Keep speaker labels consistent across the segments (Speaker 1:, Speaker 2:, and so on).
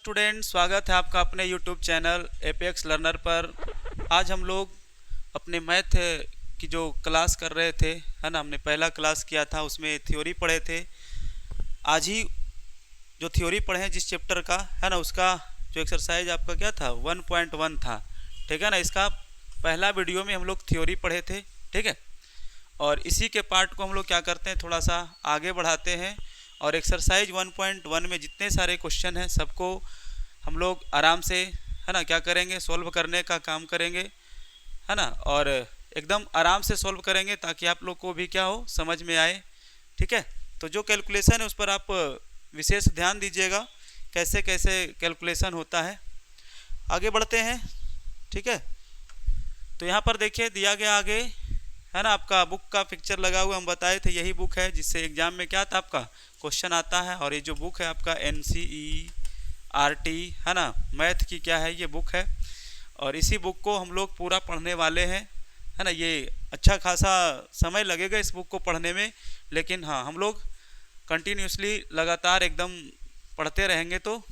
Speaker 1: Student, स्वागत है आपका अपने यूट्यूब चैनल एपेक्स लर्नर पर। आज हम लोग अपने मैथ की जो क्लास कर रहे थे, है ना, हमने पहला क्लास किया था, उसमें थ्योरी पढ़े थे। आज ही जो थ्योरी पढ़े हैं जिस चैप्टर का, है ना, उसका जो एक्सरसाइज आपका क्या था 1.1 था। ठीक है ना, इसका पहला वीडियो में हम लोग थ्योरी पढ़े थे। ठीक है, और इसी के पार्ट को हम लोग क्या करते हैं, थोड़ा सा आगे बढ़ाते हैं और एक्सरसाइज 1.1 में जितने सारे क्वेश्चन हैं सबको हम लोग आराम से, है ना, क्या करेंगे, सॉल्व करने का काम करेंगे, है ना, और एकदम आराम से सॉल्व करेंगे ताकि आप लोग को भी क्या हो, समझ में आए। ठीक है, तो जो कैलकुलेशन है उस पर आप विशेष ध्यान दीजिएगा, कैसे कैसे कैलकुलेशन होता है। आगे बढ़ते हैं। ठीक है, तो यहाँ पर देखिए दिया गया आगे, है ना, आपका बुक का पिक्चर लगा हुआ, हम बताए थे यही बुक है जिससे एग्जाम में क्या था आपका क्वेश्चन आता है। और ये जो बुक है आपका NCERT, है ना, मैथ की क्या है, ये बुक है। और इसी बुक को हम लोग पूरा पढ़ने वाले हैं, है ना। ये अच्छा खासा समय लगेगा इस बुक को पढ़ने में, लेकिन हाँ, हम लोग कंटिन्यूसली लगातार एकदम पढ़ते रहेंगे तो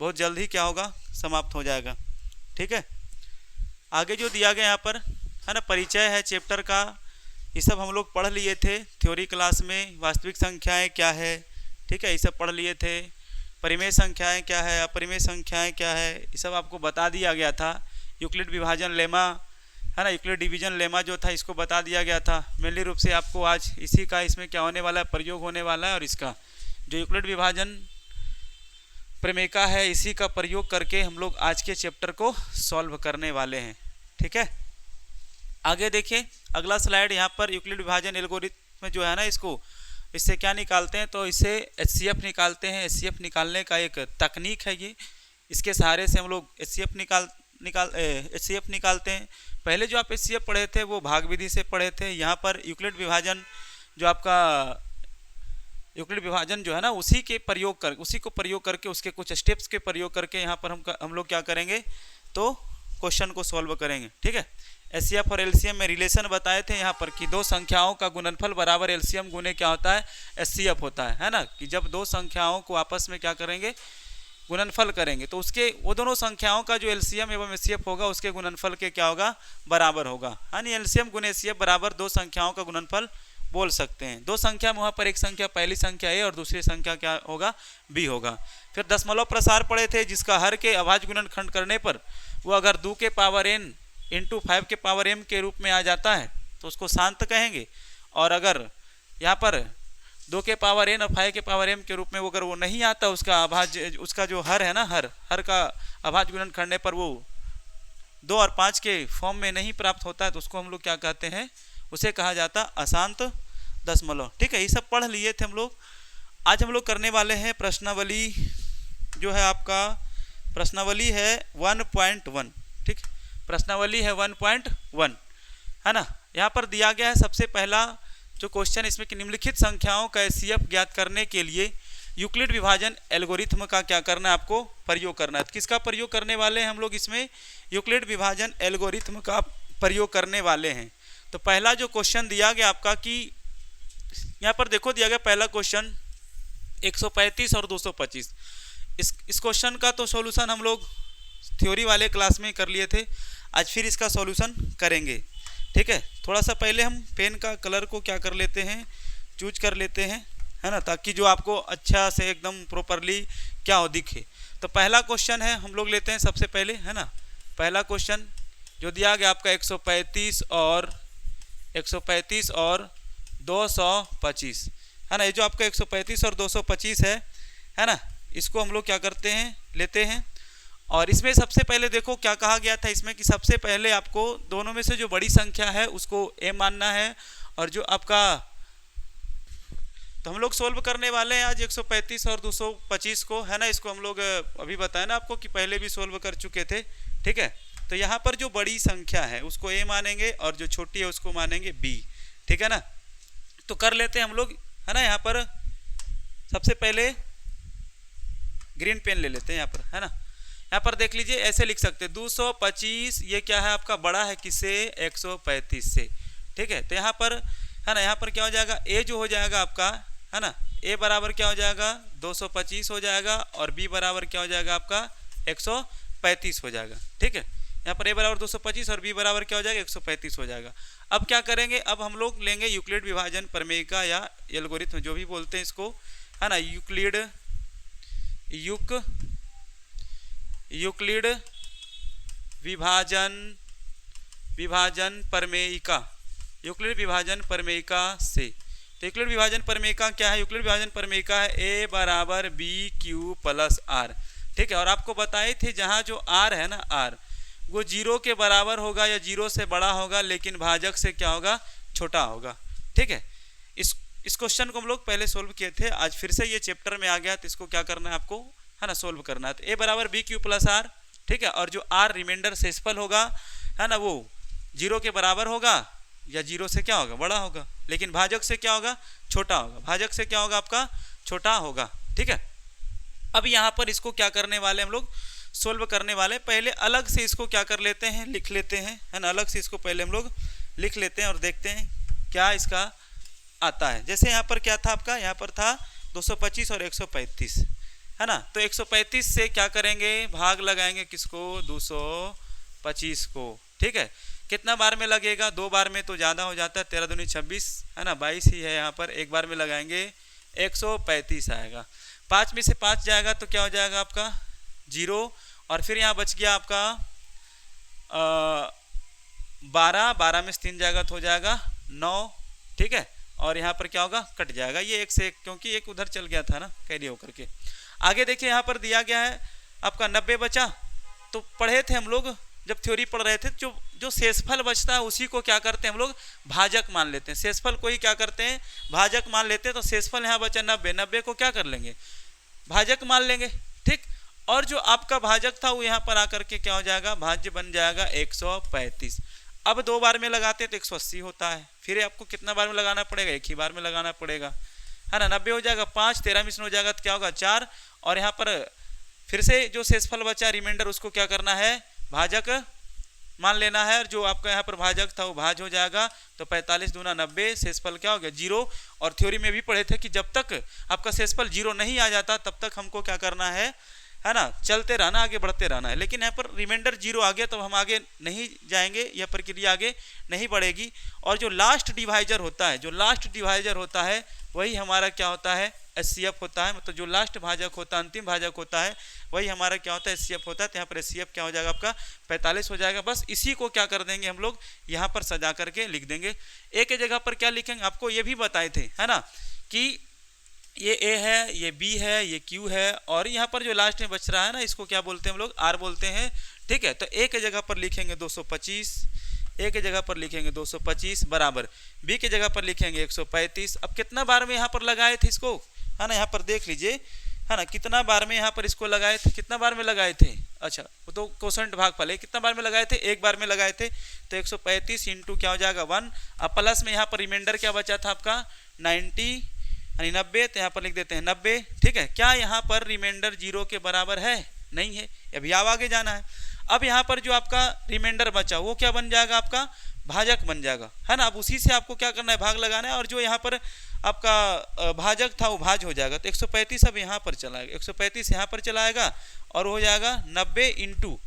Speaker 1: बहुत जल्द ही क्या होगा, समाप्त हो जाएगा। ठीक है, आगे जो दिया गया यहाँ पर, है ना, परिचय है चैप्टर का, ये सब हम लोग पढ़ लिए थे थ्योरी क्लास में। वास्तविक संख्याएं क्या है, ठीक है, ये सब पढ़ लिए थे। परिमेय संख्याएं क्या है, अपरिमेय संख्याएं क्या है, ये सब आपको बता दिया गया था। यूक्लिड विभाजन लेमा, है ना, यूक्लिड डिवीजन लेमा जो था, इसको बता दिया गया था। मेनली रूप से आपको आज इसी का इसमें क्या होने वाला है, प्रयोग होने वाला है। और इसका जो यूक्लिड विभाजन प्रमेय है, इसी का प्रयोग करके हम लोग आज के चैप्टर को सॉल्व करने वाले हैं। ठीक है, आगे देखिए अगला स्लाइड। यहाँ पर यूक्लिड विभाजन एल्गोरिथम में जो है ना, इससे क्या निकालते हैं, तो इससे HCF निकालते हैं। HCF निकालने का एक तकनीक है ये, इसके सहारे से हम लोग HCF निकालते हैं। पहले जो आप HCF पढ़े थे वो भाग विधि से पढ़े थे। यहाँ पर यूक्लिड विभाजन जो आपका यूक्लिड विभाजन जो है ना, उसी को प्रयोग करके उसके कुछ स्टेप्स के प्रयोग करके यहाँ पर हम लोग क्या करेंगे, तो क्वेश्चन को सॉल्व करेंगे। ठीक है, HCF और LCM में रिलेशन बताए थे यहाँ पर कि दो संख्याओं का गुणनफल बराबर LCM गुने क्या होता है, HCF होता है ना, कि जब दो संख्याओं को आपस में क्या करेंगे, गुणनफल करेंगे, तो उसके वो दोनों संख्याओं का जो LCM एवं HCF होगा उसके गुणनफल के क्या होगा, बराबर होगा। यानी LCM गुने HCF बराबर दो संख्याओं का गुणनफल बोल सकते हैं। दो संख्या में वहाँ पर एक संख्या पहली संख्या A और दूसरी संख्या क्या होगा, B होगा। फिर दशमलव प्रसार पढ़े थे, जिसका हर के अभाज्य गुणनखंड करने पर वो अगर 2 के पावर n इंटू 5 के पावर m के रूप में आ जाता है तो उसको शांत कहेंगे। और अगर यहाँ पर 2 के पावर n और 5 के पावर m के रूप में वो अगर वो नहीं आता, उसका अभाज्य, उसका जो हर है ना, हर का अभाज्य गुणन करने पर वो 2 और 5 के फॉर्म में नहीं प्राप्त होता है, तो उसको हम लोग क्या कहते हैं, उसे कहा जाता अशांत दशमलव। ठीक है, ये सब पढ़ लिए थे हम लोग। आज हम लोग करने वाले हैं प्रश्नावली, जो है आपका प्रश्नावली है 1.1। ठीक, प्रश्नावली है 1.1, है ना। यहाँ पर दिया गया है सबसे पहला जो क्वेश्चन, इसमें कि निम्नलिखित संख्याओं का HCF ज्ञात करने के लिए यूक्लिड विभाजन एल्गोरिथम का क्या करना है, आपको प्रयोग करना है। किसका प्रयोग करने वाले हैं हम लोग, इसमें यूक्लिड विभाजन एल्गोरिथम का प्रयोग करने वाले हैं। तो पहला जो क्वेश्चन दिया गया आपका, कि यहाँ पर देखो दिया गया पहला क्वेश्चन 135 और 225। इस क्वेश्चन का तो सॉल्यूशन हम लोग थ्योरी वाले क्लास में कर लिए थे, आज फिर इसका सॉल्यूशन करेंगे। ठीक है, थोड़ा सा पहले हम पेन का कलर को क्या कर लेते हैं, चूज कर लेते हैं, है ना, ताकि जो आपको अच्छा से एकदम प्रॉपरली क्या हो, दिखे। तो पहला क्वेश्चन है, हम लोग लेते हैं सबसे पहले, है ना। पहला क्वेश्चन जो दिया गया आपका 135 और 225, है ना। ये जो आपका 135 और 225 है ना, इसको हम लोग क्या करते हैं, लेते हैं। और इसमें सबसे पहले देखो क्या कहा गया था इसमें, कि सबसे पहले आपको दोनों में से जो बड़ी संख्या है उसको A मानना है, और जो आपका, तो हम लोग सोल्व करने वाले हैं आज 135 और 225 को, है ना। इसको हम लोग अभी बताया ना आपको कि पहले भी सोल्व कर चुके थे। ठीक है, तो यहाँ पर जो बड़ी संख्या है उसको A मानेंगे और जो छोटी है उसको मानेंगे B। ठीक है ना, तो कर लेते हैं हम लोग, है ना। यहाँ पर सबसे पहले ग्रीन पेन ले लेते हैं यहाँ पर, है ना। यहाँ पर देख लीजिए, ऐसे लिख सकते हैं 225, ये क्या है आपका, बड़ा है किससे, 135 से। ठीक है, तो यहाँ पर, है ना, यहाँ पर क्या हो जाएगा, A जो हो जाएगा आपका, है ना, A बराबर क्या हो जाएगा 225 हो जाएगा और b बराबर क्या हो जाएगा आपका 135 हो जाएगा। ठीक है, यहाँ पर a बराबर 225 और b बराबर क्या हो जाएगा 135 हो जाएगा। अब क्या करेंगे, अब हम लोग लेंगे यूक्लिड विभाजन प्रमेयिका या एल्गोरिथम जो भी बोलते हैं इसको, है ना, यूक्लिड विभाजन प्रमेयिका, यूक्लिड विभाजन प्रमेयिका से। तो यूक्लिड विभाजन प्रमेयिका क्या है, यूक्लिड विभाजन प्रमेयिका है a बराबर बी क्यू प्लस आर। ठीक है, और आपको बताए थे जहाँ जो r है ना, r वो 0 के बराबर होगा या 0 से बड़ा होगा, लेकिन भाजक से क्या होगा, छोटा होगा। ठीक है, इस क्वेश्चन को हम लोग पहले सोल्व किए थे, आज फिर से ये चैप्टर में आ गया तो इसको क्या करना है आपको, है ना, सोल्व करना है। तो a बराबर बी क्यू प्लस आर। ठीक है, और जो r रिमाइंडर शेषफल होगा, है ना, वो 0 के बराबर होगा या 0 से क्या होगा, बड़ा होगा, लेकिन भाजक से क्या होगा, छोटा होगा। भाजक से क्या होगा आपका, छोटा होगा। ठीक है, अब यहाँ पर इसको क्या करने वाले हम लोग, सोल्व करने वाले। पहले अलग से इसको क्या कर लेते हैं, लिख लेते हैं, है ना, अलग से इसको पहले हम लोग लिख लेते हैं और देखते हैं क्या इसका आता है। जैसे यहाँ पर क्या था आपका, यहाँ पर था 225 और 135, है ना, तो 135 से क्या करेंगे, भाग लगाएंगे किसको, 225 को। ठीक है, कितना बार में लगेगा, 2 बार में तो ज़्यादा हो जाता है, 13 दूनी 26, है ना, 22 ही है यहाँ पर, एक बार में लगाएंगे 135 आएगा। 5 में से 5 जाएगा तो क्या हो जाएगा आपका 0, और फिर यहाँ बच गया आपका 12 में से 3 जाएगा तो हो जाएगा 9। ठीक है, और यहाँ पर क्या होगा, कट जाएगा ये 1 से 1, क्योंकि एक उधर चल गया था ना कैरी होकर के। आगे देखिए यहाँ पर दिया गया है आपका 90 बचा। तो पढ़े थे हम लोग जब थ्योरी पढ़ रहे थे, जो शेषफल बचता है उसी को क्या करते हैं हम लोग, भाजक मान लेते हैं। शेषफल को ही क्या करते हैं, भाजक मान लेते हैं। तो शेषफल यहाँ बचा 90 को क्या कर लेंगे, भाजक मान लेंगे। ठीक, और जो आपका भाजक था वो यहाँ पर आकर के क्या हो जाएगा, भाज्य बन जाएगा 135। अब 2 बार में लगाते हैं तो 180 होता है, फिर आपको कितना बार में लगाना पड़ेगा, एक ही बार में लगाना पड़ेगा, है ना। 90 हो जाएगा 5, 13 में से हो जाएगा तो क्या होगा 4, और यहाँ पर फिर से जो शेषफल बचा रिमाइंडर उसको क्या करना है, भाजक मान लेना है। और जो आपका यहाँ पर भाजक था वो भाज हो जाएगा, तो 45 दूना 90, शेषफल क्या हो गया 0। और थ्योरी में भी पढ़े थे कि जब तक आपका शेषफल 0 नहीं आ जाता तब तक हमको क्या करना है ना, चलते रहना, आगे बढ़ते रहना है। लेकिन यहाँ पर रिमाइंडर 0 आ गया तो हम आगे नहीं जाएंगे, यह प्रक्रिया आगे नहीं बढ़ेगी। और जो लास्ट डिवाइजर होता है, जो लास्ट डिवाइजर होता है वही हमारा क्या होता है, एचसीएफ होता है। मतलब जो लास्ट भाजक होता है, अंतिम भाजक होता है, वही हमारा क्या होता है, एचसीएफ होता है। तो यहाँ पर एचसीएफ क्या हो जाएगा आपका 45 हो जाएगा। बस इसी को क्या कर देंगे हम लोग, यहाँ पर सजा करके लिख देंगे। ए के जगह पर क्या लिखेंगे, आपको ये भी बताए थे, है ना, कि ये ए है, ये बी है, ये क्यू है, और यहाँ पर जो लास्ट में बच रहा है ना, इसको क्या बोलते हैं हम लोग, आर बोलते हैं। ठीक है, तो ए के जगह पर लिखेंगे 225, ए के जगह पर लिखेंगे 225 बराबर बी के जगह पर लिखेंगे 135। अब कितना बार में यहाँ पर लगाए थे इसको, है ना, यहाँ पर देख लीजिए, है ना, कितना बार में यहाँ पर इसको लगाए थे, कितना बार में लगाए थे, अच्छा वो तो क्वोशंट भागफल है, कितना बार में लगाए थे, एक बार में लगाए थे। तो 135 इंटू क्या हो जाएगा 1, अब प्लस में यहाँ पर रिमाइंडर क्या बचा था आपका 90 यानी 90, तो यहाँ पर लिख देते हैं 90। ठीक है, क्या यहाँ पर रिमाइंडर 0 के बराबर है, नहीं है, अभी आप आगे जाना है। अब यहाँ पर जो आपका रिमाइंडर बचा वो क्या बन जाएगा, आपका भाजक बन जाएगा, है ना। अब उसी से आपको क्या करना है, भाग लगाना है, और जो यहाँ पर आपका भाजक था वो भाज हो जाएगा। तो 135 अब यहाँ पर चलाएगा, 135 यहाँ पर चलाएगा, और हो जाएगा 90 इंटू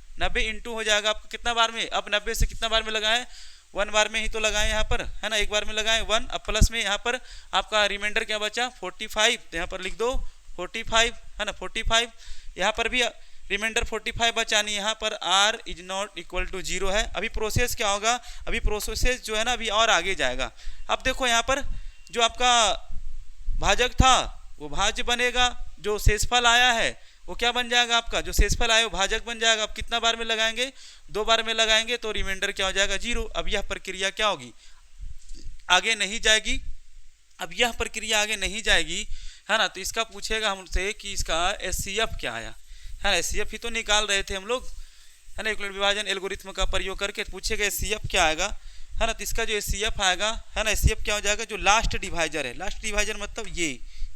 Speaker 1: हो जाएगा आपको कितना बार में, अब 90 से कितना बार में लगाए, 1 बार में ही तो लगाए यहाँ पर, है ना, एक बार में लगाए 1। अब प्लस में यहाँ पर आपका रिमाइंडर क्या बचा 45, तो यहाँ पर लिख दो 45, है ना, 45। यहाँ पर भी रिमाइंडर 45 बचा, नहीं यहाँ पर r is not equal to 0 है। अभी प्रोसेस क्या होगा, अभी प्रोसेस जो है ना अभी और आगे जाएगा। अब देखो यहाँ पर जो आपका भाजक था वो भाज्य बनेगा, जो शेषफल आया है वो क्या बन जाएगा, आपका जो शेषफल आया वो भाजक बन जाएगा। अब कितना बार में लगाएंगे, 2 बार में लगाएंगे, तो रिमाइंडर क्या हो जाएगा 0। अब यह प्रक्रिया क्या होगी, आगे नहीं जाएगी। अब यह प्रक्रिया आगे नहीं जाएगी, है ना, तो इसका पूछेगा हमसे कि इसका एचसीएफ क्या आया, है ना, एचसीएफ ही तो निकाल रहे थे हम लोग, है ना, यूक्लिड विभाजन एल्गोरिथ्म का प्रयोग करके पूछेगा एचसीएफ क्या आएगा, है ना। तो इसका जो एचसीएफ आएगा, है ना, एचसीएफ क्या हो जाएगा, जो लास्ट डिवाइजर है, लास्ट डिवाइजर मतलब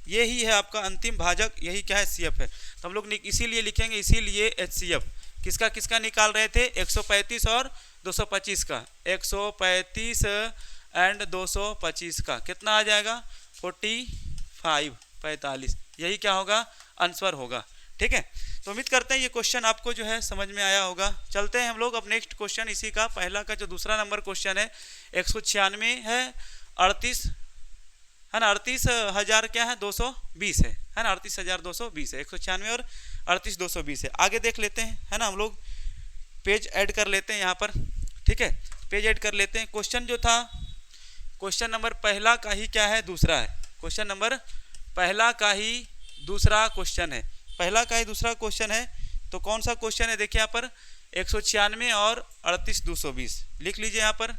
Speaker 1: ये ही है आपका अंतिम भाजक, यही क्या है एचसीएफ है। तो हम लोग इसीलिए लिखेंगे, इसीलिए एचसीएफ किसका किसका निकाल रहे थे, 135 और 225 का, 135 एंड 225 का कितना आ जाएगा 45, यही क्या होगा, आंसर होगा। ठीक है, तो उम्मीद करते हैं ये क्वेश्चन आपको जो है समझ में आया होगा। चलते हैं हम लोग अब नेक्स्ट क्वेश्चन इसी का पहला का जो दूसरा नंबर क्वेश्चन है 196 है 38 है ना, 38,000 क्या है 220 है ना, 38,220 है, 196 और 38,220 है। आगे देख लेते हैं है ना, हम लोग पेज ऐड कर लेते हैं यहाँ पर। ठीक है, पेज ऐड कर लेते हैं। क्वेश्चन जो था क्वेश्चन नंबर पहला का ही क्या है, दूसरा है। क्वेश्चन नंबर पहला का ही दूसरा क्वेश्चन है, पहला का ही दूसरा क्वेश्चन है। तो कौन सा क्वेश्चन है देखिए यहाँ पर 196 और 38,220 लिख लीजिए यहाँ पर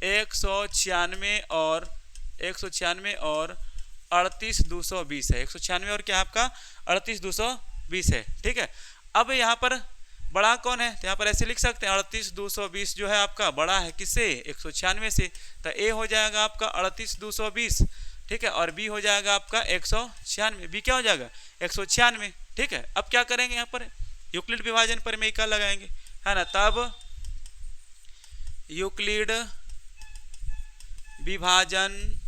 Speaker 1: 196 और 38,220 है। 196 और क्या आपका 38,220 है। ठीक है, अब यहाँ पर बड़ा कौन है, तो यहाँ पर ऐसे लिख सकते हैं 38,220 जो है आपका बड़ा है किससे, 196 से। तो ए हो जाएगा आपका 38,220। ठीक है, और बी हो जाएगा आपका 196। बी क्या हो जाएगा 196। ठीक है, अब क्या करेंगे यहाँ पर यूक्लिड विभाजन प्रमेयिका लगाएंगे है ना, तब यूक्लिड विभाजन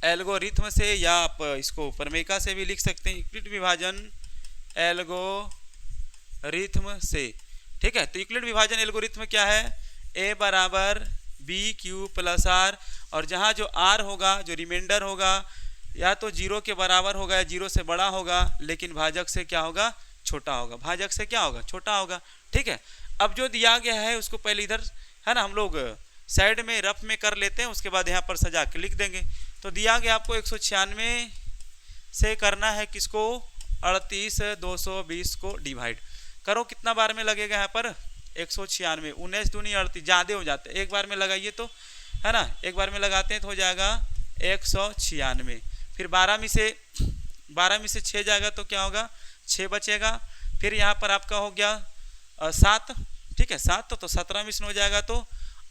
Speaker 1: एल्गोरिथम से, या आप इसको प्रमेयिका से भी लिख सकते हैं, यूक्लिड विभाजन एल्गोरिथम से। ठीक है, तो यूक्लिड विभाजन एल्गोरिथम क्या है, a बराबर बी क्यू प्लस आर, और जहाँ जो r होगा, जो रिमाइंडर होगा, या तो 0 के बराबर होगा या 0 से बड़ा होगा, लेकिन भाजक से क्या होगा, छोटा होगा। भाजक से क्या होगा, छोटा होगा। ठीक है, अब जो दिया गया है उसको पहले इधर है ना हम लोग साइड में रफ में कर लेते हैं, उसके बाद यहाँ पर सजा के लिख देंगे। तो दिया गया आपको 196 से करना है किसको, 38,220 को डिवाइड करो। कितना बार में लगेगा यहाँ पर 196, 19 दूनी 38, ज़्यादा हो जाते हैं, एक बार में लगाइए तो है ना, एक बार में लगाते हैं तो हो जाएगा 196। फिर 12 में से 6 जाएगा तो क्या होगा, 6 बचेगा। फिर यहाँ पर आपका हो गया 7। ठीक है, 7 तो 17 में से हो जाएगा तो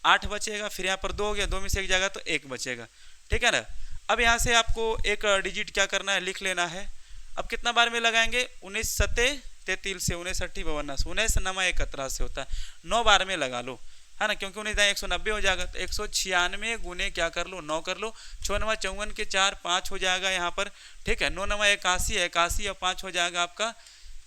Speaker 1: 8 बचेगा। फिर यहाँ पर 2 हो गया, 2 में से 1 जाएगा तो 1 बचेगा। ठीक है ना, अब यहाँ से आपको एक डिजिट क्या करना है, लिख लेना है। अब कितना बार में लगाएंगे, 19 सत्ते 33 से 19 अट्ठी 52 से 19 नमा 11 से होता है, 9 बार में लगा लो है ना, क्योंकि 19 190 हो जाएगा। तो 196 गुने क्या कर लो, 9 कर लो। 6 नमा 54 के 4 5 हो जाएगा यहाँ पर। ठीक है, 9 नमा 81 81 और 5 हो जाएगा आपका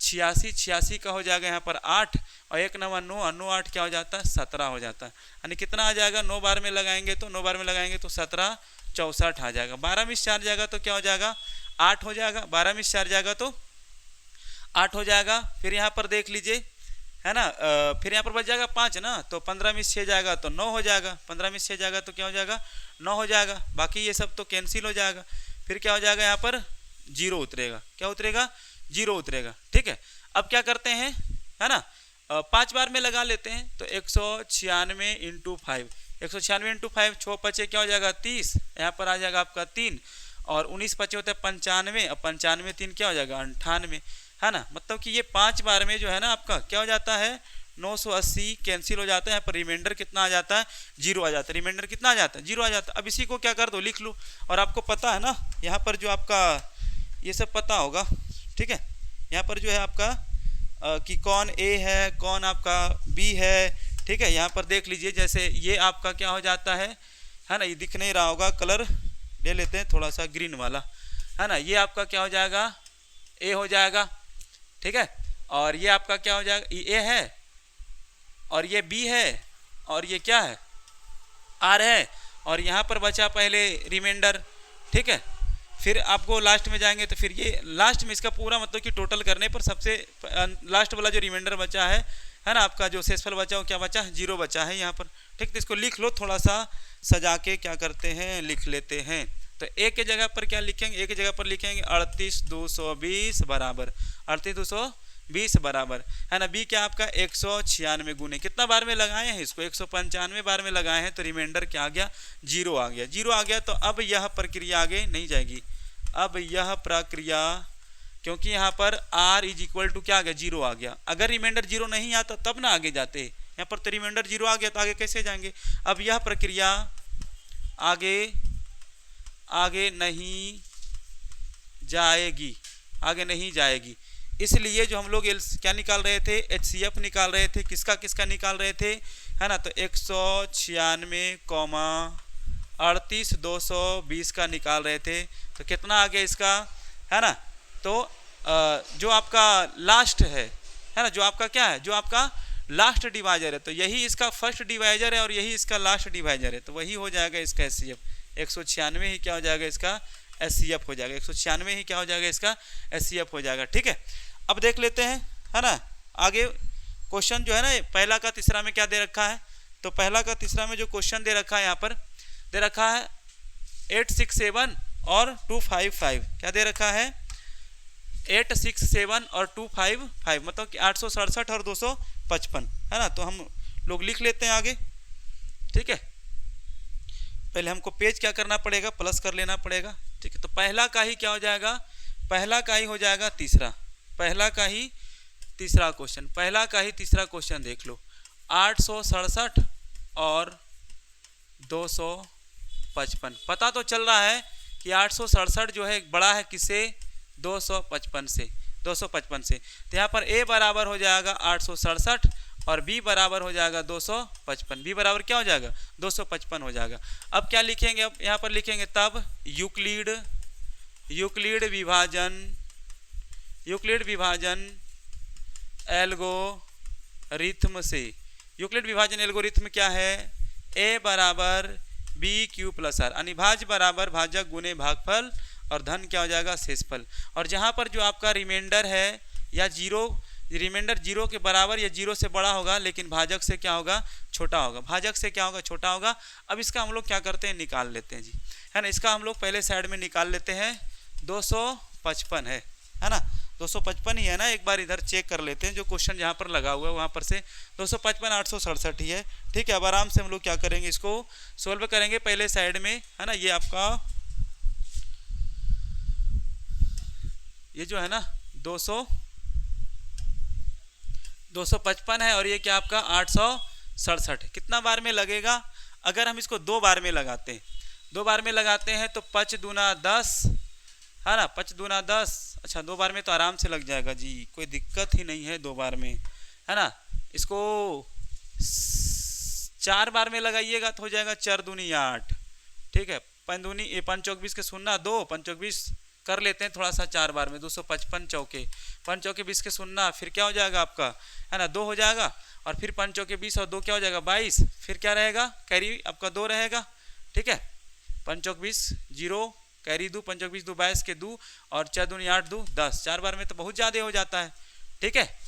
Speaker 1: 86 86 का हो जाएगा यहाँ पर 8, और 1 नमा 9 9 8 क्या हो जाता है 17 हो जाता है। यानी कितना आ जाएगा, 9 बार में लगाएंगे तो 9 बार में लगाएंगे तो 17 64 आ जाएगा। 12 में 4 जाएगा तो क्या हो जाएगा 8 हो जाएगा। 12 में 4 जाएगा तो 8 हो जाएगा। फिर यहाँ पर देख लीजिए है ना, फिर यहाँ पर बच जाएगा 5 ना, तो 15 में 6 जाएगा तो 9 हो जाएगा। 15 में 6 जाएगा तो क्या हो जाएगा 9 हो जाएगा। बाकी ये सब तो कैंसिल हो जाएगा। फिर क्या हो जाएगा यहाँ पर 0 उतरेगा। क्या उतरेगा, 0 उतरेगा। ठीक है, अब क्या करते हैं है ना, 5 बार में लगा लेते हैं। तो 196 इंटू 5, 196 इंटू 5 6 बचे क्या हो जाएगा 30, यहाँ पर आ जाएगा आपका 3, और 19 बचे होते हैं 95, और 95 3 क्या हो जाएगा 98 है ना। मतलब कि ये 5 बार में जो है ना आपका क्या हो जाता है 980 कैंसिल हो जाता है। यहाँ पर रिमाइंडर कितना आ जाता है 0 आ जाता है। रिमाइंडर कितना आ जाता है 0 आ जाता है। अब इसी को क्या कर दो, लिख लो। और आपको पता है ना यहाँ पर जो आपका ये सब पता होगा। ठीक है, यहाँ पर जो है आपका कि कौन ए है, कौन आपका बी है। ठीक है, यहाँ पर देख लीजिए, जैसे ये आपका क्या हो जाता है ना, ये दिख नहीं रहा होगा, कलर ले लेते हैं थोड़ा सा ग्रीन वाला है ना। ये आपका क्या हो जाएगा ए हो जाएगा। ठीक है, और ये आपका क्या हो जाएगा, ये ए है, और ये बी है, और ये क्या है आर है, और यहाँ पर बचा पहले रिमाइंडर। ठीक है, फिर आपको लास्ट में जाएंगे तो फिर ये लास्ट में इसका पूरा मतलब कि टोटल करने पर सबसे लास्ट वाला जो रिमाइंडर बचा है ना आपका, जो शेषफल बचा हो क्या बचा है 0 बचा है यहाँ पर। ठीक, तो इसको लिख लो, थोड़ा सा सजा के क्या करते हैं लिख लेते हैं। तो ए के जगह पर क्या लिखेंगे, ए के जगह पर लिखेंगे 38,220 बराबर 38,220 बराबर है ना। बी क्या आपका 196 गुने कितना बार में लगाए हैं इसको 195 बार में लगाए हैं, तो रिमाइंडर क्या आ गया 0 आ गया। 0 आ गया तो अब यह प्रक्रिया आगे नहीं जाएगी। अब यह प्रक्रिया, क्योंकि यहाँ पर r इज इक्वल टू क्या आ गया 0 आ गया। अगर रिमाइंडर 0 नहीं आता तब ना आगे जाते, यहाँ पर तो रिमाइंडर 0 आ गया तो आगे कैसे जाएंगे। अब यह प्रक्रिया आगे नहीं जाएगी, आगे नहीं जाएगी। इसलिए जो हम लोग क्या निकाल रहे थे HCF निकाल रहे थे, किसका किसका निकाल रहे थे है ना। तो 196,38,220 का निकाल रहे थे। तो कितना आ गया इसका है ना तो जो आपका लास्ट है ना, जो आपका क्या है, जो आपका लास्ट डिवाइजर है, तो यही इसका फर्स्ट डिवाइजर है और यही इसका लास्ट डिवाइजर है, तो वही हो जाएगा इसका एचसीएफ। 196 ही क्या हो जाएगा इसका एचसीएफ हो जाएगा, 196 ही क्या हो जाएगा इसका एचसीएफ हो जाएगा। ठीक है, अब देख लेते हैं, है ना, आगे क्वेश्चन जो है ना, पहला का तीसरा में क्या दे रखा है, तो पहला का तीसरा में जो क्वेश्चन दे रखा है, यहाँ पर दे रखा है 867 और 255, क्या दे रखा है 867 और 255, मतलब कि 867 और 255, है ना। तो हम लोग लिख लेते हैं आगे। ठीक है, पहले हमको पेज क्या करना पड़ेगा, प्लस कर लेना पड़ेगा। ठीक है, तो पहला का ही क्या हो जाएगा, पहला का ही हो जाएगा तीसरा, पहला का ही तीसरा क्वेश्चन, पहला का ही तीसरा क्वेश्चन देख लो, 867 और 255। पता तो चल रहा है कि 867 जो है बड़ा है किससे, 255 से, 255 से। तो यहाँ पर a बराबर हो जाएगा 867 और b बराबर हो जाएगा 255, b बराबर क्या हो जाएगा 255 हो जाएगा। अब क्या लिखेंगे, अब यहाँ पर लिखेंगे तब यूक्लिड विभाजन एल्गोरिथम से, यूक्लिड विभाजन एल्गोरिथम क्या है, a बराबर बी क्यू प्लस आर, अनिभाज्य बराबर भाजक गुने भागफल और धन क्या हो जाएगा शेषफल। और जहाँ पर जो आपका रिमाइंडर है या जीरो, रिमाइंडर जीरो के बराबर या जीरो से बड़ा होगा, लेकिन भाजक से क्या होगा छोटा होगा, भाजक से क्या होगा छोटा होगा। अब इसका हम लोग क्या करते हैं, निकाल लेते हैं जी, है ना। इसका हम लोग पहले साइड में निकाल लेते हैं, 255 है ना, 255 ही है ना। एक बार इधर चेक कर लेते हैं, जो क्वेश्चन जहाँ पर लगा हुआ है वहाँ पर से 255 867 ही है। ठीक है, अब आराम से हम लोग क्या करेंगे, इसको सोल्व करेंगे पहले साइड में, है ना। ये आपका ये जो है ना 255 है और ये क्या आपका 867, कितना बार में लगेगा। अगर हम इसको 2 बार में लगाते हैं, 2 बार में लगाते हैं तो 5 दूना 10, है ना, 5 दूना 10। अच्छा, 2 बार में तो आराम से लग जाएगा जी, कोई दिक्कत ही नहीं है 2 बार में, है ना। इसको 4 बार में लगाइएगा तो हो जाएगा 4 दूनी 8। ठीक है, 5 दूनी 5 चौक 20 के 0 2, 5 चौक 20 कर लेते हैं थोड़ा सा 4 बार में, 255 चौके, 5 चौके 20 के 0, फिर क्या हो जाएगा आपका, है ना 2 हो जाएगा, और फिर 5 चौके 20 और 2 क्या हो जाएगा 22, फिर क्या रहेगा कैरी आपका 2 रहेगा। ठीक है, 5 चौक 20 0 कैरी 2, 5 चौक 20 2 22 के 2 और 4 दूनी 8 2 10, 4 बार में तो बहुत ज़्यादा हो जाता है। ठीक है,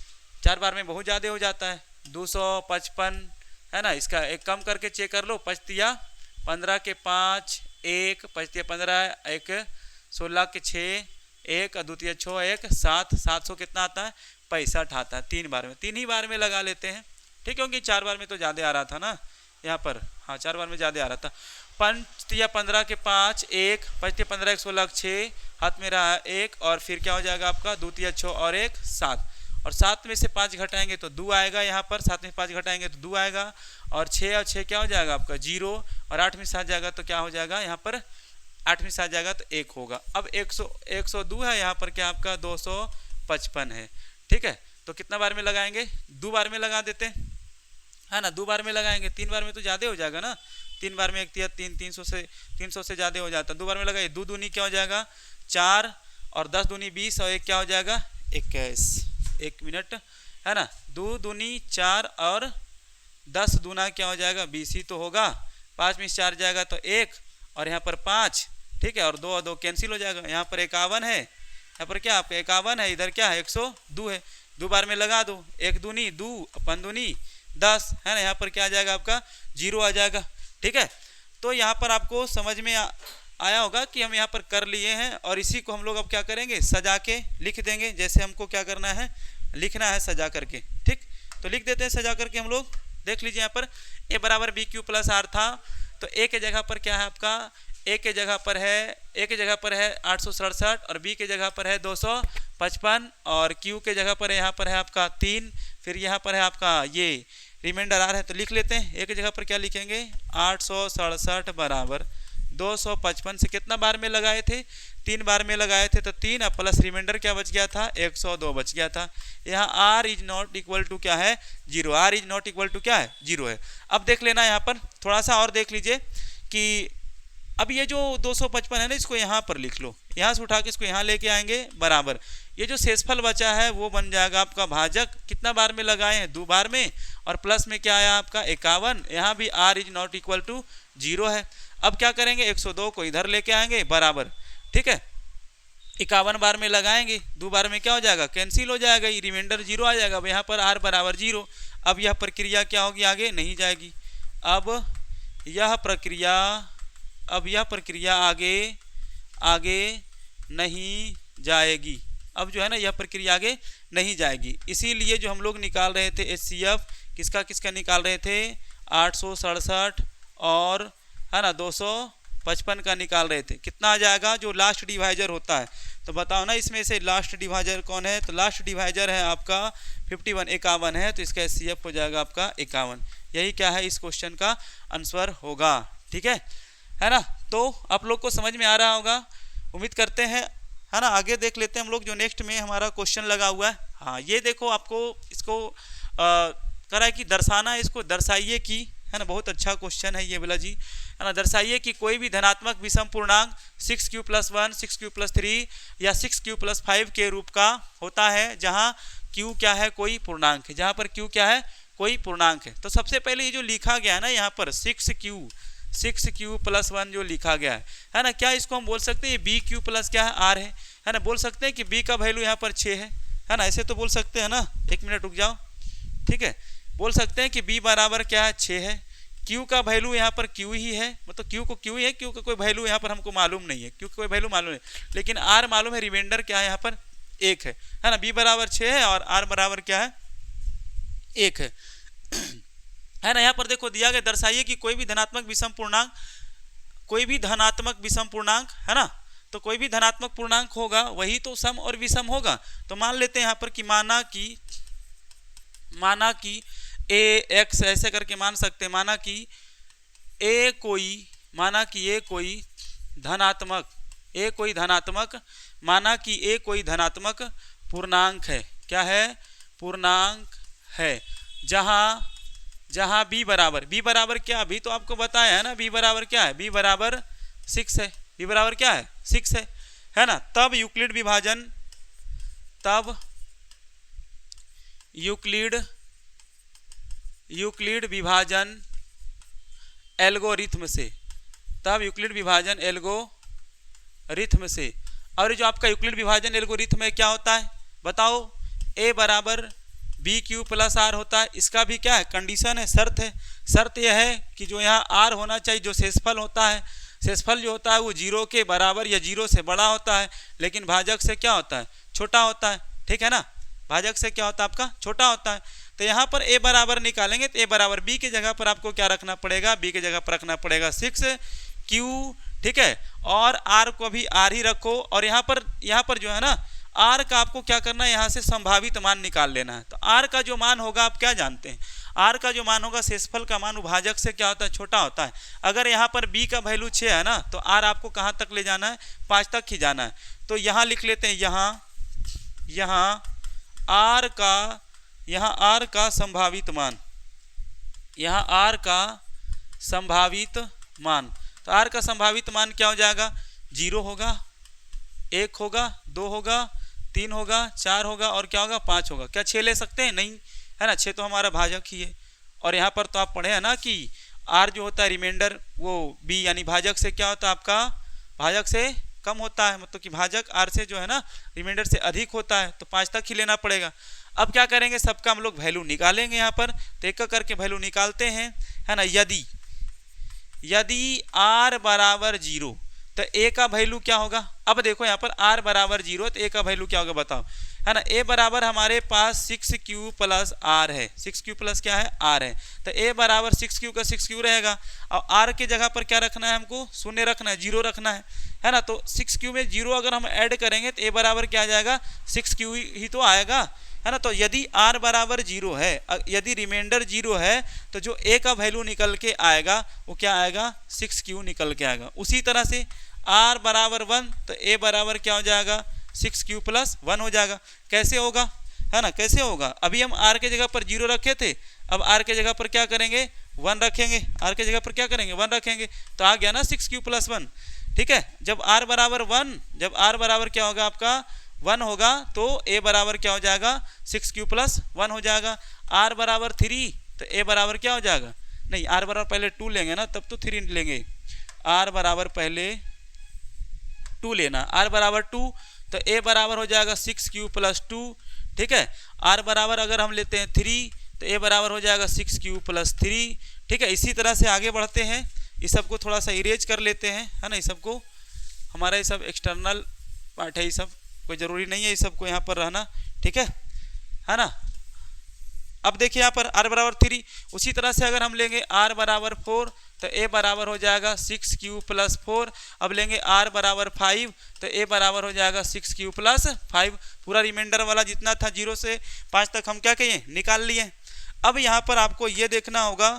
Speaker 1: 4 बार में बहुत ज़्यादा हो जाता है, 255, है ना। इसका एक कम करके चेक कर लो, 5 तिया 15 के 5 1, 5 तिया 15 1, 16 के 6 1, द्वितीय 6 1 7, 700 कितना आता है 65 आता है। 3 बार में, 3 ही बार में लगा लेते हैं। ठीक है, क्योंकि 4 बार में तो ज़्यादा आ रहा था ना यहाँ पर, हाँ 4 बार में ज़्यादा आ रहा था। 5 तिया 15 के 5 1, 5 तिया 15 1 16 6, हाथ में रहा 1 और फिर क्या हो जाएगा आपका द्वितीय 6 और 1 7, और 7 में से 5 घटाएंगे तो 2 आएगा यहाँ पर, 7 में 5 घटाएंगे तो 2 आएगा, और 6 और 6 क्या हो जाएगा आपका 0, और 8 में 7 जाएगा तो क्या हो जाएगा यहाँ पर 8 में 7 जाएगा तो 1 होगा। अब 102 है यहाँ पर क्या आपका 255 है। ठीक है, तो कितना बार में लगाएंगे, 2 बार में लगा देते हैं, है ना, 2 बार में लगाएंगे। 3 बार में तो ज़्यादा हो जाएगा ना, 3 बार में 1 तिया 3, 300 से ज़्यादा हो जाता है। 2 बार में लगाइए, 2 दूनी क्या हो जाएगा 4, और 10 दूनी 20 और 1 क्या हो जाएगा 21, 1 मिनट, है ना। 2 दूनी 4 और 10 दूना क्या हो जाएगा 20 ही तो होगा, 5 में 4 जाएगा तो 1, और यहाँ पर 5। ठीक है, और 2 और 2 कैंसिल हो जाएगा, यहाँ पर 51 है, यहाँ पर क्या आपका 51 है, इधर क्या है 102 है। 2 बार में लगा दो, 1 दूनी 2, 5 दूनी 10, है ना, यहाँ पर क्या आ जाएगा आपका 0 आ जाएगा। ठीक है, तो यहाँ पर आपको समझ में आया होगा कि हम यहाँ पर कर लिए हैं, और इसी को हम लोग अब क्या करेंगे सजा के लिख देंगे, जैसे हमको क्या करना है लिखना है सजा करके। ठीक, तो लिख देते हैं सजा करके हम लोग। देख लीजिए यहाँ पर a बराबर बी क्यू प्लस आर था, तो a के जगह पर क्या है आपका, a के जगह पर है 867 और b के जगह पर है 255, और q के जगह पर यहाँ पर है आपका 3, फिर यहाँ पर है आपका ये रिमाइंडर आर है, तो लिख लेते हैं। a के जगह पर क्या लिखेंगे 867 बराबर 255 से कितना बार में लगाए थे 3 बार में लगाए थे, तो 3 अब प्लस रिमाइंडर क्या बच गया था 102 बच गया था। यहाँ r is not equal to क्या है 0, r is not equal to क्या है 0 है। अब देख लेना यहाँ पर थोड़ा सा और देख लीजिए कि अब ये जो 255 है ना, इसको यहाँ पर लिख लो, यहाँ से उठा के इसको यहाँ लेके आएंगे बराबर, ये जो शेषफल बचा है वो बन जाएगा आपका भाजक, कितना बार में लगाए हैं 2 बार में, और प्लस में क्या आया आपका 51, यहाँ भी r is not equal to 0 है। अब क्या करेंगे 102 को इधर लेके आएंगे बराबर, ठीक है, 51 बार में लगाएंगे, 2 बार में क्या हो जाएगा कैंसिल हो जाएगा, ये रिमाइंडर 0 आ जाएगा। अब यहाँ पर r बराबर 0। अब यह प्रक्रिया क्या होगी, आगे नहीं जाएगी। अब यह प्रक्रिया आगे नहीं जाएगी। अब जो है ना यह प्रक्रिया आगे नहीं जाएगी, इसीलिए जो हम लोग निकाल रहे थे HCF किसका निकाल रहे थे 867 और है ना 255 का निकाल रहे थे। कितना आ जाएगा जो लास्ट डिवाइजर होता है, तो बताओ ना इसमें से लास्ट डिवाइजर कौन है, तो लास्ट डिवाइजर है आपका 51 है, तो इसका HCF हो जाएगा आपका 51। यही क्या है इस क्वेश्चन का आंसर होगा, ठीक है ना। तो आप लोग को समझ में आ रहा होगा, उम्मीद करते हैं, है ना। आगे देख लेते हैं हम लोग जो नेक्स्ट में हमारा क्वेश्चन लगा हुआ है। हाँ ये देखो, आपको इसको करा है कि दर्शाना है, इसको दर्शाइए कि, है ना, बहुत अच्छा क्वेश्चन है ये वाला जी, है ना। दर्शाइए कि कोई भी धनात्मक विषम पूर्णांक 6q+1 6q+3 या 6q+5 के रूप का होता है, जहाँ q क्या है कोई पूर्णांक है, जहाँ पर q क्या है कोई पूर्णांक है। तो सबसे पहले ये जो लिखा गया है ना यहाँ पर 6q+1 जो लिखा गया है ना, क्या इसको हम बोल सकते हैं bq प्लस क्या है r है ना। बोल सकते हैं कि b का वैल्यू यहाँ पर 6 है ना, ऐसे तो बोल सकते हैं ना। 1 मिनट रुक जाओ, ठीक है। बोल सकते हैं कि b बराबर क्या है 6 है, q का वैल्यू यहाँ पर q ही है, मतलब q को q ही है, q का कोई वैल्यू यहाँ पर हमको मालूम नहीं है, q का कोई वैल्यू मालूम नहीं, लेकिन r मालूम है, रिमाइंडर क्या है यहाँ पर 1 है ना। b बराबर 6 है और r बराबर क्या है 1 है ना। यहाँ पर देखो दिया गया, दर्शाइए कि कोई भी धनात्मक विषम पूर्णांक है ना, तो कोई भी धनात्मक पूर्णांक होगा वही तो सम और विषम होगा। तो मान लेते हैं यहाँ पर कि माना कि ax ऐसे करके मान सकते हैं, माना कि a कोई धनात्मक पूर्णांक है, क्या है पूर्णांक है, जहां b बराबर क्या, अभी तो आपको बताया है ना, b बराबर क्या है, b बराबर 6 है, b बराबर क्या है 6 है ना। तब यूक्लिड विभाजन एल्गोरिथम से, और जो आपका यूक्लिड विभाजन एल्गोरिथम है क्या होता है बताओ, a बराबर bq+r होता है। इसका भी क्या है कंडीशन है, शर्त यह है कि जो यहाँ r होना चाहिए, जो शेषफल होता है, शेषफल जो होता है वो 0 के बराबर या 0 से बड़ा होता है, लेकिन भाजक से क्या होता है छोटा होता है, ठीक है ना। भाजक से क्या होता है आपका छोटा होता है। तो यहाँ पर a बराबर निकालेंगे तो a बराबर b की जगह पर आपको क्या रखना पड़ेगा, b की जगह पर रखना पड़ेगा 6q, ठीक है, और r को भी r ही रखो, और यहाँ पर जो है ना r का आपको क्या करना है, यहाँ से संभावित मान निकाल लेना है। तो r का जो मान होगा आप क्या जानते हैं, r का जो मान होगा शेषफल का मान भाजक से क्या होता है छोटा होता है। अगर यहाँ पर b का वैल्यू 6 है ना, तो r आपको कहाँ तक ले जाना है 5 तक ही जाना है। तो यहाँ लिख लेते हैं, यहाँ r का संभावित मान, तो r का संभावित मान क्या हो जाएगा, 0 होगा, 1 होगा, 2 होगा, 3 होगा, 4 होगा और क्या होगा 5 होगा। क्या 6 ले सकते हैं, नहीं, है ना, 6 तो हमारा भाजक ही है। और यहाँ पर तो आप पढ़े हैं ना कि r जो होता है रिमाइंडर वो b यानी भाजक से क्या होता है आपका, भाजक से कम होता है, मतलब कि भाजक r से जो है ना रिमाइंडर से अधिक होता है, तो 5 तक ही लेना पड़ेगा। अब क्या करेंगे, सबका हम लोग वैल्यू निकालेंगे यहाँ पर, तो एक करके वैल्यू निकालते हैं, है ना। यदि r बराबर 0 तो a का वैल्यू क्या होगा। अब देखो यहाँ पर r बराबर 0 तो a का वैल्यू क्या होगा बताओ, है ना। a बराबर हमारे पास 6q+r है, 6q प्लस क्या है r है, तो a बराबर 6q का 6q रहेगा, और r के जगह पर क्या रखना है हमको, 0 रखना है, 0 रखना है ना। तो 6q में 0 अगर हम ऐड करेंगे तो a बराबर क्या आ जाएगा 6q ही तो आएगा, है ना। तो यदि r बराबर 0 है, यदि रिमाइंडर 0 है, तो जो a का वैल्यू निकल के आएगा वो क्या आएगा 6q निकल के आएगा। उसी तरह से r बराबर 1 तो a बराबर क्या हो जाएगा 6q+1 हो जाएगा। कैसे होगा, है ना, कैसे होगा, अभी हम r के जगह पर 0 रखे थे, अब r के जगह पर क्या करेंगे 1 रखेंगे, आर के जगह पर क्या करेंगे 1 रखेंगे, तो आ गया ना 6 + 1। ठीक है, जब आर बराबर 1, जब आर बराबर क्या होगा आपका 1 होगा, तो ए बराबर क्या हो जाएगा 6 + 1 हो जाएगा। आर बराबर 3, तो ए बराबर क्या हो जाएगा, नहीं आर बराबर पहले 2 लेंगे ना, तब तो 3 लेंगे। आर बराबर पहले 2 लेना, आर बराबर 2, तो ए बराबर हो जाएगा 6 + 2। ठीक है, आर बराबर अगर हम लेते हैं 3, तो ए बराबर हो जाएगा 6 + 3। ठीक है, इसी तरह से आगे बढ़ते हैं। इस सब को थोड़ा सा इरेज कर लेते हैं, है ना। इस सब को, हमारा ये सब एक्सटर्नल पार्ट है, ये सब कोई ज़रूरी नहीं है, ये सब को यहाँ पर रहना। ठीक है ना। अब देखिए यहाँ पर r बराबर 3, उसी तरह से अगर हम लेंगे r बराबर 4, तो a बराबर हो जाएगा 6 + 4। अब लेंगे r बराबर 5, तो a बराबर हो जाएगा 6 + 5। पूरा रिमाइंडर वाला जितना था 0 से 5 तक हम क्या कहिए निकाल लिए। अब यहाँ पर आपको ये देखना होगा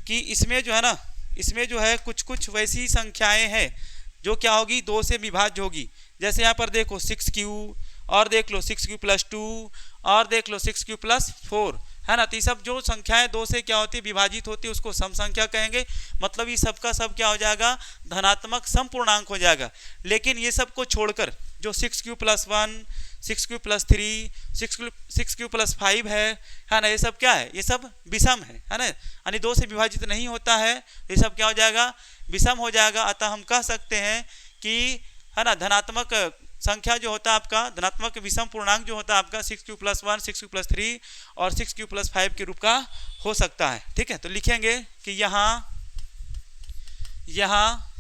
Speaker 1: कि इसमें जो है ना, इसमें जो है कुछ कुछ वैसी संख्याएं हैं जो क्या होगी 2 से विभाज्य होगी। जैसे यहाँ पर देखो 6q, और देख लो 6q + 2, और देख लो 6q + 4, है ना। तो ये सब जो संख्याएं 2 से क्या होती है विभाजित होती है, उसको सम संख्या कहेंगे। मतलब ये सब का सब क्या हो जाएगा धनात्मक समपूर्णांक हो जाएगा। लेकिन ये सब को छोड़कर जो 6q + 1, 6q + 3, 6q + 5 है ना, ये सब क्या है, ये सब विषम है ना, यानी 2 से विभाजित नहीं होता है, ये सब क्या हो जाएगा विषम हो जाएगा। अतः हम कह सकते हैं कि है ना धनात्मक संख्या जो होता है आपका, धनात्मक विषम पूर्णांक जो होता है आपका 6q + 1, 6q + 3 और 6q + 5 के रूप का हो सकता है। ठीक है, तो लिखेंगे कि यहाँ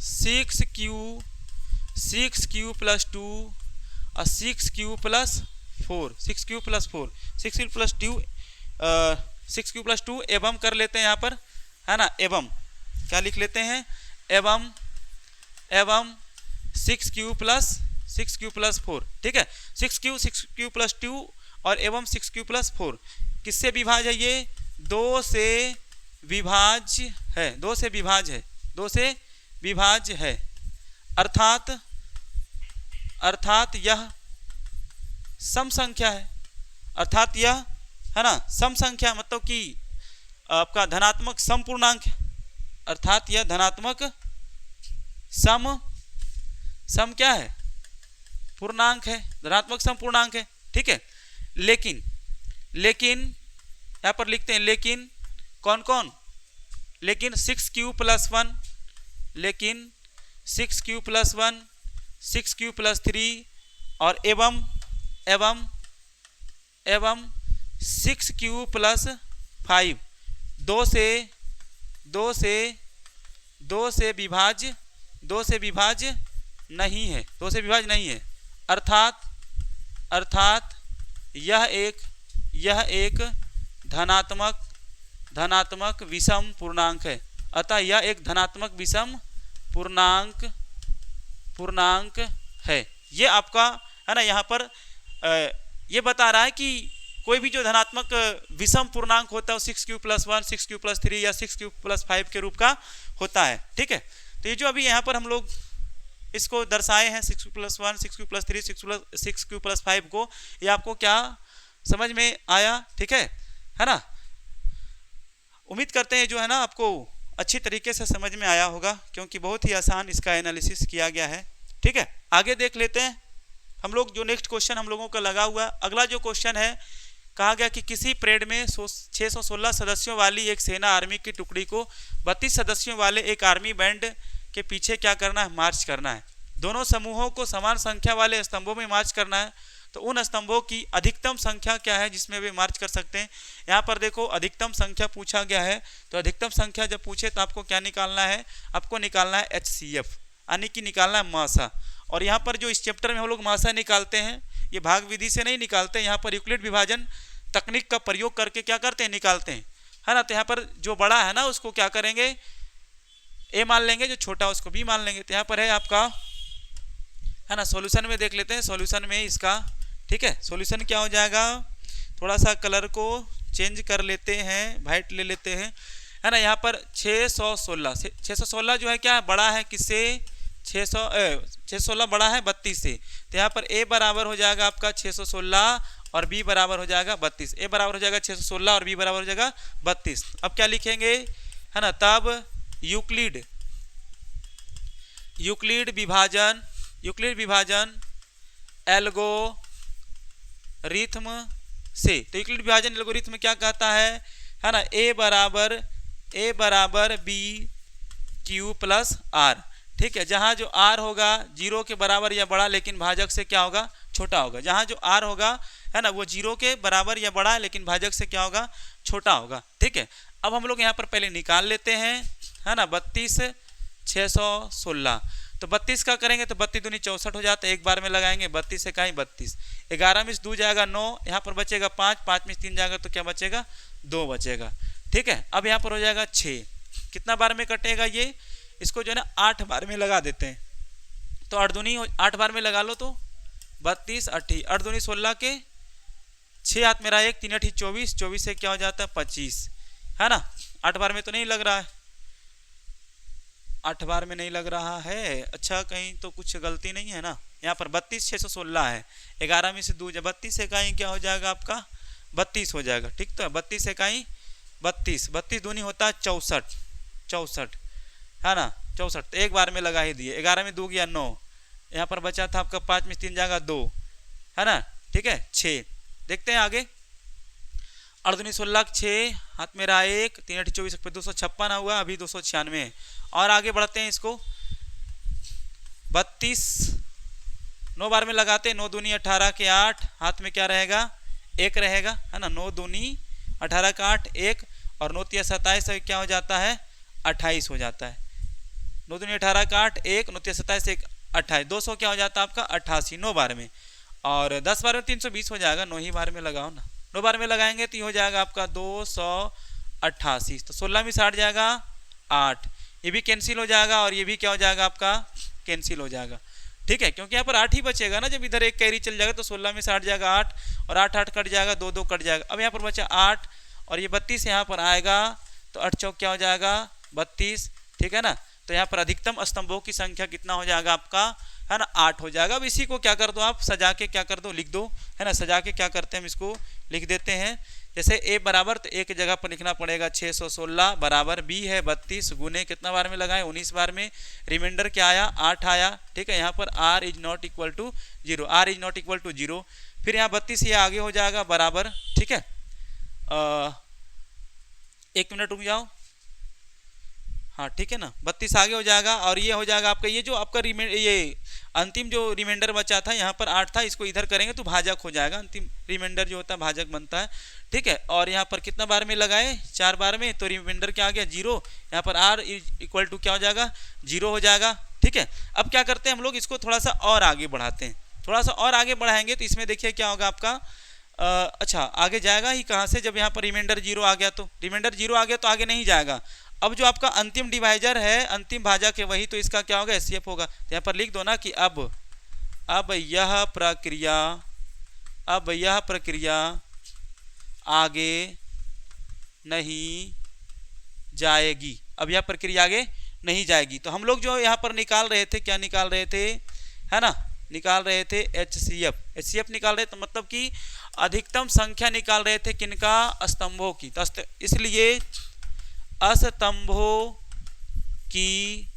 Speaker 1: 6q + 2 और 6q + 4, 6q + 4, 6q + 2 एवं कर लेते हैं यहाँ पर, है ना। एवं क्या लिख लेते हैं, एवं 6q + 4। ठीक है, 6q + 2 और एवं 6q + 4 किससे विभाज्य है, ये 2 से विभाज्य है, 2 से विभाज्य है, 2 से विभाज्य है। अर्थात यह सम संख्या है, अर्थात यह है ना सम संख्या, मतलब कि आपका धनात्मक सम पूर्णांक है। अर्थात यह धनात्मक सम क्या है पूर्णांक है, धनात्मक सम पूर्णांक है। ठीक है, लेकिन यहाँ पर लिखते हैं लेकिन कौन कौन, लेकिन 6q + 1, लेकिन 6q + 1, 6q + 3 और एवं 6q + 5 2 से विभाज्य नहीं है, 2 से विभाज्य नहीं है। अर्थात यह एक धनात्मक विषम पूर्णांक है। अतः यह एक धनात्मक विषम पूर्णांक है। ये आपका है ना, यहाँ पर ये बता रहा है कि कोई भी जो धनात्मक विषम पूर्णांक होता है 6q + 1, 6q + 3 या 6q + 5 के रूप का होता है। ठीक है, तो ये जो अभी यहाँ पर हम लोग इसको दर्शाए हैं 6q + 1, 6q + 3, 6q + 5 को, ये आपको क्या समझ में आया। ठीक है ना। उम्मीद करते हैं जो है ना आपको अच्छी तरीके से समझ में आया होगा, क्योंकि बहुत ही आसान इसका एनालिसिस किया गया है। ठीक है, आगे देख लेते हैं हम लोग। जो नेक्स्ट क्वेश्चन हम लोगों का लगा हुआ, अगला जो क्वेश्चन है, कहा गया कि किसी परेड में 616 सदस्यों वाली एक सेना आर्मी की टुकड़ी को 32 सदस्यों वाले एक आर्मी बैंड के पीछे क्या करना है, मार्च करना है। दोनों समूहों को समान संख्या वाले स्तंभों में मार्च करना है। तो उन स्तंभों की अधिकतम संख्या क्या है जिसमें वे मार्च कर सकते हैं। यहाँ पर देखो अधिकतम संख्या पूछा गया है, तो अधिकतम संख्या जब पूछे तो आपको क्या निकालना है, आपको निकालना है HCF, यानी कि निकालना है मासा। और यहाँ पर जो इस चैप्टर में हम लोग मासा निकालते हैं, ये भाग विधि से नहीं निकालते हैं, यहाँ पर यूक्लिड विभाजन तकनीक का प्रयोग करके क्या करते हैं, निकालते हैं, है ना। तो यहाँ पर जो बड़ा है ना उसको क्या करेंगे, A मान लेंगे, जो छोटा उसको B मान लेंगे। तो यहाँ पर है आपका, है ना, सॉल्यूशन में देख लेते हैं, सॉल्यूशन में इसका। ठीक है, सॉल्यूशन क्या हो जाएगा, थोड़ा सा कलर को चेंज कर लेते हैं, वाइट ले लेते हैं, है ना। यहाँ पर 616 जो है क्या है, बड़ा है किससे, 616 बड़ा है 32 से। तो यहाँ पर A बराबर हो जाएगा आपका 616 और B बराबर हो जाएगा 32। A बराबर हो जाएगा 616 और B बराबर हो जाएगा 32। अब क्या लिखेंगे, है ना, तब यूक्लिड विभाजन एल्गोरिथ्म से, तो यूक्लिड विभाजन एल्गोरिथ्म क्या कहता है ना, ए बराबर बी क्यू प्लस आर। ठीक है, जहां जो आर होगा 0 के बराबर या बड़ा लेकिन भाजक से क्या होगा, छोटा होगा। जहां जो आर होगा है ना वो 0 के बराबर या बड़ा है लेकिन भाजक से क्या होगा, छोटा होगा। ठीक है, अब हम लोग यहाँ पर पहले निकाल लेते हैं, है ना, 32 616। तो 32 का करेंगे तो 32 दूनी 64 हो जाता है, एक बार में लगाएंगे 32 से कहीं 32, 11 में 2 जाएगा 9, यहाँ पर बचेगा 5, 5 में 3 जाएगा तो क्या बचेगा, 2 बचेगा। ठीक है, अब यहाँ पर हो जाएगा 6, कितना बार में कटेगा ये, इसको जो है ना 8 बार में लगा देते हैं, तो 8 दूनी 8 बार में लगा लो तो 32 8 8 दूनी 16 के 6 हाथ में रहा 1 3 8 24, 24 से क्या हो जाता है 25, है ना। 8 बार में तो नहीं लग रहा है, 8 बार में नहीं लग रहा है, अच्छा कहीं तो कुछ गलती नहीं है ना। यहाँ पर 32 616 है, 11 में से 2 32 से कहीं क्या हो जाएगा आपका 32 हो जाएगा। ठीक, तो 32 से कहीं 32, 32 दूनी होता है 64, 64 है ना, 64, तो एक बार में लगा ही दिए, 11 में 2 गया 9, यहाँ पर बचा था आपका 5 में 3 जाएगा 2, है ना। ठीक है, 6, देखते हैं आगे, 8 दूनी 16 6 हाथ में रहा 1 3 8 24 पे 256 हुआ, अभी 296 है। और आगे बढ़ते हैं, इसको 32 9 बार में लगाते हैं, 9 दूनी 18 के 8 हाथ में क्या रहेगा 1 रहेगा, है ना, 9 दूनी 18 का 8 1 और 9 3 27 क्या हो जाता है 28 हो जाता है, 9 दूनी 18 का 8 1 9 3 27 1 28, 200 क्या हो जाता है आपका 88 9 बार में, और 10 बार में 320 हो जाएगा, 9 ही बार में लगाओ ना, 9 बार में लगाएंगे तो ये हो जाएगा आपका 288, तो 16 में 60 जाएगा 8, ये भी कैंसिल हो जाएगा और ये भी क्या हो जाएगा आपका कैंसिल हो जाएगा। ठीक है, क्योंकि यहाँ पर 8 ही बचेगा ना, जब इधर एक कैरी चल जाएगा तो 16 में 60 जाएगा 8 और 8 8 कट जाएगा, 2 2 कट जाएगा। अब यहाँ पर बचा 8 और ये 32 यहाँ पर आएगा तो 8 चौक क्या हो जाएगा 32। ठीक है ना, तो यहाँ पर अधिकतम स्तंभों की संख्या कितना हो जाएगा आपका, है ना 8 हो जाएगा। अब इसी को क्या कर दो आप, सजा के क्या कर दो लिख दो, है ना, सजा के क्या करते हैं हम इसको लिख देते हैं, जैसे ए बराबर तो एक जगह पर लिखना पड़ेगा 616 बराबर बी है 32 गुने कितना बार में लगाए 19 बार में, रिमाइंडर क्या आया 8 आया। ठीक है, यहाँ पर r is not equal to 0, r is not equal to 0, फिर यहाँ 32 ये आगे हो जाएगा बराबर। ठीक है, 1 मिनट रुक जाओ, हाँ ठीक है ना, 32 आगे हो जाएगा और ये हो जाएगा आपका, ये जो आपका ये अंतिम जो रिमाइंडर बचा था यहाँ पर 8 था, इसको इधर करेंगे तो भाजक हो जाएगा, अंतिम रिमाइंडर जो होता है भाजक बनता है। ठीक है, और यहाँ पर कितना बार में लगाए 4 बार में, तो रिमाइंडर क्या आ गया 0, यहाँ पर r इक्वल टू क्या हो जाएगा 0 हो जाएगा। ठीक है, अब क्या करते हैं हम लोग इसको थोड़ा सा और आगे बढ़ाते हैं, थोड़ा सा और आगे बढ़ाएंगे तो इसमें देखिए क्या होगा आपका, अच्छा आगे जाएगा ही कहाँ से, जब यहाँ पर रिमाइंडर 0 आ गया तो रिमाइंडर 0 आ गया तो आगे नहीं जाएगा। अब जो आपका अंतिम डिवाइजर है, अंतिम भाजक है वही, तो इसका क्या होगा एचसीएफ होगा, तो यहाँ पर लिख दो ना कि अब यह प्रक्रिया आगे नहीं जाएगी, अब यह प्रक्रिया आगे नहीं जाएगी। तो हम लोग जो यहाँ पर निकाल रहे थे, क्या निकाल रहे थे, है ना, निकाल रहे थे एचसीएफ निकाल रहे, तो मतलब कि अधिकतम संख्या निकाल रहे थे किनका, स्तंभों की। तो इसलिए स्तंभों की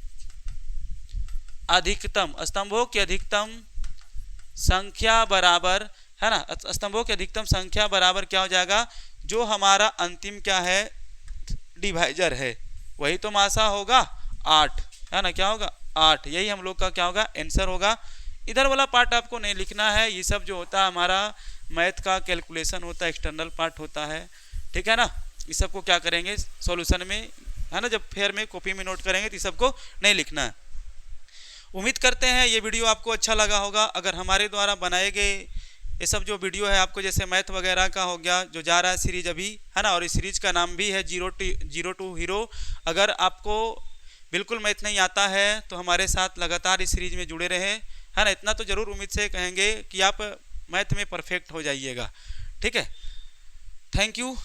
Speaker 1: अधिकतम संख्या बराबर, है ना, स्तंभों की अधिकतम संख्या बराबर क्या हो जाएगा, जो हमारा अंतिम क्या है डिवाइजर है वही तो मासा होगा 8, है ना, क्या होगा 8, यही हम लोग का क्या होगा आंसर होगा। इधर वाला पार्ट आपको नहीं लिखना है, ये सब जो होता है हमारा मैथ का कैलकुलेशन होता है, एक्सटर्नल पार्ट होता है। ठीक है ना, इस सबको क्या करेंगे सॉल्यूशन में, है ना, जब फेयर में कॉपी में नोट करेंगे तो इस सबको नहीं लिखना है। उम्मीद करते हैं ये वीडियो आपको अच्छा लगा होगा। अगर हमारे द्वारा बनाए गए ये सब जो वीडियो है आपको, जैसे मैथ वगैरह का हो गया जो जा रहा है सीरीज अभी, है ना, और इस सीरीज का नाम भी है जीरो टू हीरो। अगर आपको बिल्कुल मैथ नहीं आता है तो हमारे साथ लगातार इस सीरीज में जुड़े रहे, है ना, इतना तो ज़रूर उम्मीद से कहेंगे कि आप मैथ में परफेक्ट हो जाइएगा। ठीक है, थैंक यू।